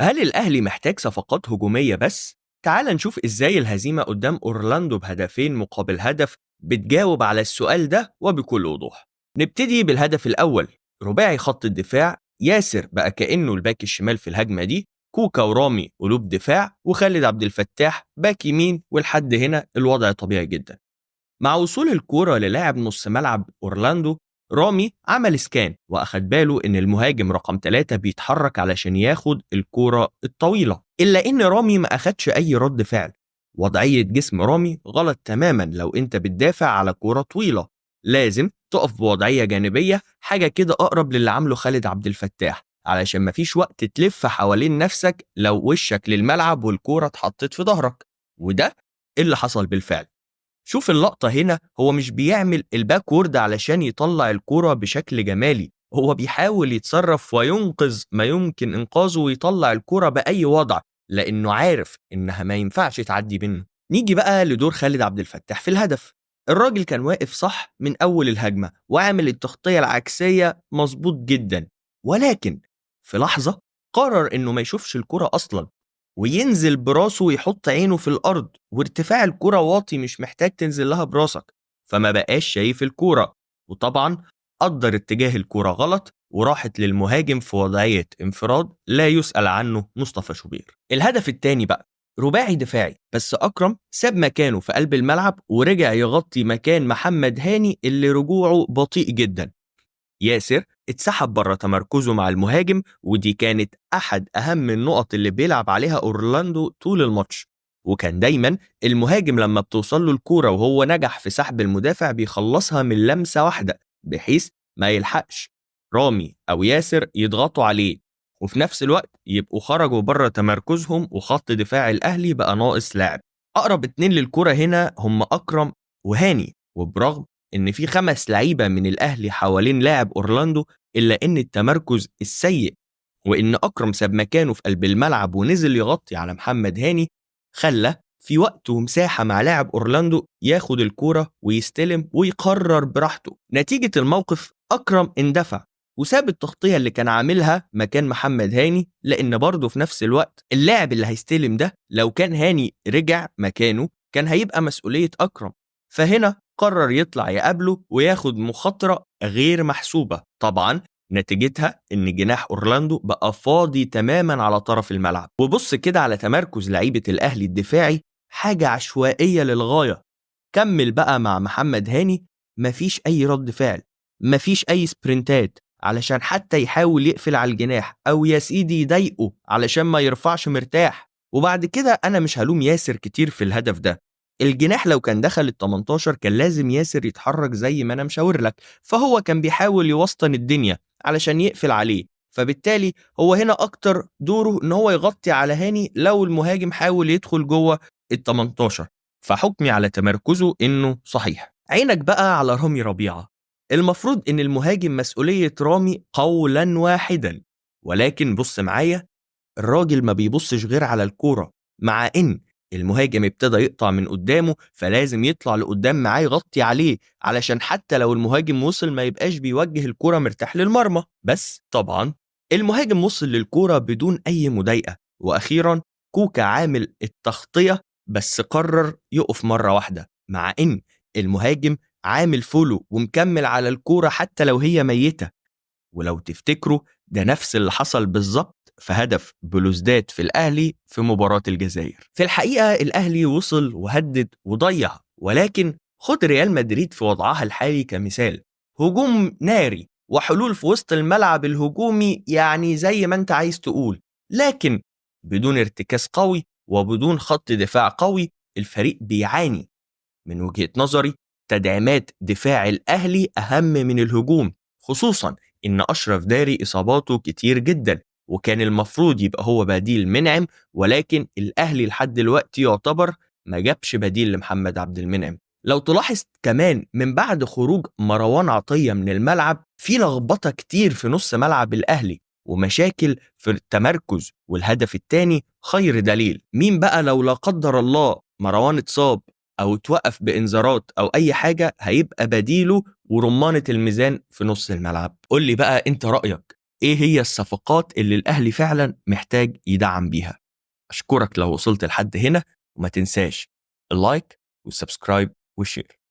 هل الأهلي محتاج صفقات هجومية بس؟ تعال نشوف إزاي الهزيمة قدام أورلاندو بهدفين مقابل هدف بتجاوب على السؤال ده وبكل وضوح. نبتدي بالهدف الأول. رباعي خط الدفاع، ياسر بقى كأنه الباك الشمال في الهجمة دي، كوكا ورامي قلوب دفاع، وخالد عبد الفتاح باك يمين، ولحد هنا الوضع طبيعي جدا. مع وصول الكورة للاعب نص ملعب أورلاندو، رامي عمل سكان وأخد باله إن المهاجم رقم 3 بيتحرك علشان ياخد الكورة الطويلة، إلا إن رامي ما أخدش أي رد فعل. وضعية جسم رامي غلط تماما. لو أنت بتدافع على كورة طويلة لازم تقف بوضعية جانبية، حاجة كده أقرب للي عامله خالد عبد الفتاح، علشان مفيش وقت تلف حوالين نفسك لو وشك للملعب والكورة اتحطت في ظهرك. وده اللي حصل بالفعل. شوف اللقطة هنا، هو مش بيعمل الباكورد علشان يطلع الكرة بشكل جمالي، هو بيحاول يتصرف وينقذ ما يمكن إنقاذه ويطلع الكرة بأي وضع، لأنه عارف إنها ما ينفعش تعدي منه. نيجي بقى لدور خالد عبد الفتاح في الهدف. الراجل كان واقف صح من أول الهجمة وعامل التغطية العكسية مظبوط جدا، ولكن في لحظة قرر إنه ما يشوفش الكرة أصلا وينزل براسه ويحط عينه في الأرض، وارتفاع الكرة واطي مش محتاج تنزل لها براسك، فما بقاش شايف الكرة. وطبعا قدر اتجاه الكرة غلط وراحت للمهاجم في وضعية انفراد لا يسأل عنه مصطفى شوبير. الهدف الثاني بقى رباعي دفاعي، بس أكرم ساب مكانه في قلب الملعب ورجع يغطي مكان محمد هاني اللي رجوعه بطيء جدا. ياسر اتسحب بره تمركزه مع المهاجم، ودي كانت أحد أهم النقط اللي بيلعب عليها أورلاندو طول الماتش. وكان دايما المهاجم لما بتوصل له الكورة وهو نجح في سحب المدافع بيخلصها من لمسة واحدة، بحيث ما يلحقش رامي أو ياسر يضغطوا عليه، وفي نفس الوقت يبقوا خرجوا بره تمركزهم وخط دفاع الأهلي بقى ناقص لاعب. أقرب اتنين للكرة هنا هم أكرم وهاني، وبرغم إن في 5 لعيبة من الأهلي حوالين لاعب أورلاندو، إلا إن التمركز السيء وإن أكرم ساب مكانه في قلب الملعب ونزل يغطي على محمد هاني خلى في وقت ومساحة مع لاعب أورلاندو ياخد الكورة ويستلم ويقرر براحته. نتيجة الموقف أكرم اندفع وساب التغطية اللي كان عاملها مكان محمد هاني، لأن برضه في نفس الوقت اللاعب اللي هيستلم ده لو كان هاني رجع مكانه كان هيبقى مسؤولية أكرم، فهنا قرر يطلع يقابله وياخد مخاطرة غير محسوبة. طبعا نتيجتها ان جناح اورلاندو بقى فاضي تماما على طرف الملعب. وبص كده على تمركز لعيبة الاهلي الدفاعي، حاجة عشوائية للغاية. كمل بقى مع محمد هاني، مفيش اي رد فعل، مفيش اي سبرنتات علشان حتى يحاول يقفل على الجناح او يا سيدي يضايقه علشان ما يرفعش مرتاح. وبعد كده انا مش هلوم ياسر كتير في الهدف ده، الجناح لو كان دخل ال 18 كان لازم ياسر يتحرك زي ما انا مشاور لك، فهو كان بيحاول يوسطن الدنيا علشان يقفل عليه، فبالتالي هو هنا اكتر دوره ان هو يغطي على هاني لو المهاجم حاول يدخل جوه ال 18. فحكمي على تمركزه انه صحيح. عينك بقى على رامي ربيعة. المفروض ان المهاجم مسؤولية رامي قولا واحدا، ولكن بص معايا، الراجل ما بيبصش غير على الكورة. مع ان المهاجم ابتدى يقطع من قدامه فلازم يطلع لقدام معاه يغطي عليه علشان حتى لو المهاجم وصل ما يبقاش بيوجه الكرة مرتاح للمرمى. بس طبعا المهاجم وصل للكرة بدون أي مضايقة. وأخيرا كوكا عامل التغطية بس قرر يقف مرة واحدة، مع إن المهاجم عامل فولو ومكمل على الكرة حتى لو هي ميتة. ولو تفتكروا ده نفس اللي حصل بالظبط في هدف بلوزداد في الأهلي في مباراة الجزائر. في الحقيقة الأهلي وصل وهدد وضيع، ولكن خد ريال مدريد في وضعها الحالي كمثال، هجوم ناري وحلول في وسط الملعب الهجومي يعني زي ما انت عايز تقول، لكن بدون ارتكاز قوي وبدون خط دفاع قوي. الفريق بيعاني. من وجهة نظري تدعيمات دفاع الأهلي أهم من الهجوم، خصوصا إن أشرف داري إصاباته كتير جدا وكان المفروض يبقى هو بديل منعم، ولكن الأهلي لحد دلوقتي يعتبر ما جابش بديل لمحمد عبد المنعم. لو تلاحظ كمان من بعد خروج مروان عطية من الملعب في لخبطة كتير في نص ملعب الأهلي ومشاكل في التمركز، والهدف الثاني خير دليل. مين بقى لو لا قدر الله مروان اتصاب أو توقف بإنذارات أو أي حاجة هيبقى بديله ورمانة الميزان في نص الملعب؟ قول لي بقى أنت رأيك، إيه هي الصفقات اللي الأهلي فعلا محتاج يدعم بيها. أشكرك لو وصلت لحد هنا، وما تنساش اللايك والسبسكرايب والشير.